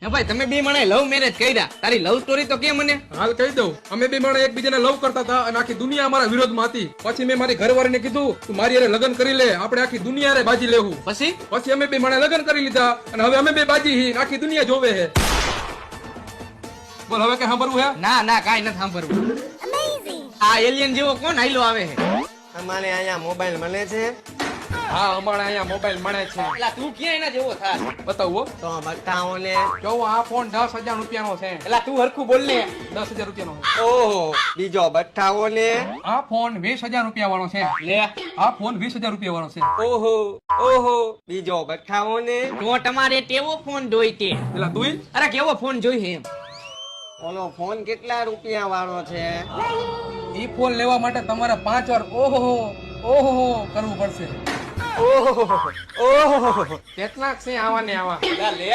હે ભાઈ તમે બે મને લવ મેરેજ કર્યા, તારી લવ સ્ટોરી તો કે મને. હાલ કહી દઉં, અમે બે માણસ એકબીજાને લવ કરતા હતા અને આખી દુનિયા અમારા વિરોધમાં હતી. પછી મેં મારી ઘરવાળીને કીધું તું મારી હારે લગ્ન કરી લે, આપણે આખી દુનિયા હારે બાજી લેવું. પછી અમે બે માણસ લગ્ન કરી લીધા અને હવે અમે બે બાજી હી, આખી દુનિયા જોવે હે. બોલ હવે કઈ સાંભળવું હે? ના ના કાઈ નથી સાંભળવું. આ એલિયન જેવો કોણ હાઈલો આવે છે? અમારે અહીંયા મોબાઈલ મળે છે. હા, અમારે અહીંયા મોબાઈલ મળે છે. એલા તું ક્યાં એના જેવો થાર? બતાવો તો બતાવોને. જો આ ફોન 10,000 રૂપિયાનો છે. એલા તું હરખું બોલ ને. 10,000 રૂપિયાનો છે. ઓહો, બીજો બતાવોને. આ ફોન 20,000 રૂપિયા વાળો છે. લે આ ફોન 20,000 રૂપિયા વાળો છે. ઓહો ઓહો, બીજો બતાવોને. તો તમારે કેવો ફોન જોઈ તે? એલા તું અરે કેવો ફોન જોઈ એમ? ઓલો ફોન કેટલા રૂપિયા વાળો છે? ઈ ફોન લેવા માટે તમારે 5 વાર ઓહો ઓહો કરવું પડશે. ઓહો ઓહો, કેટલાક છે આવા ને આવા. એલા લે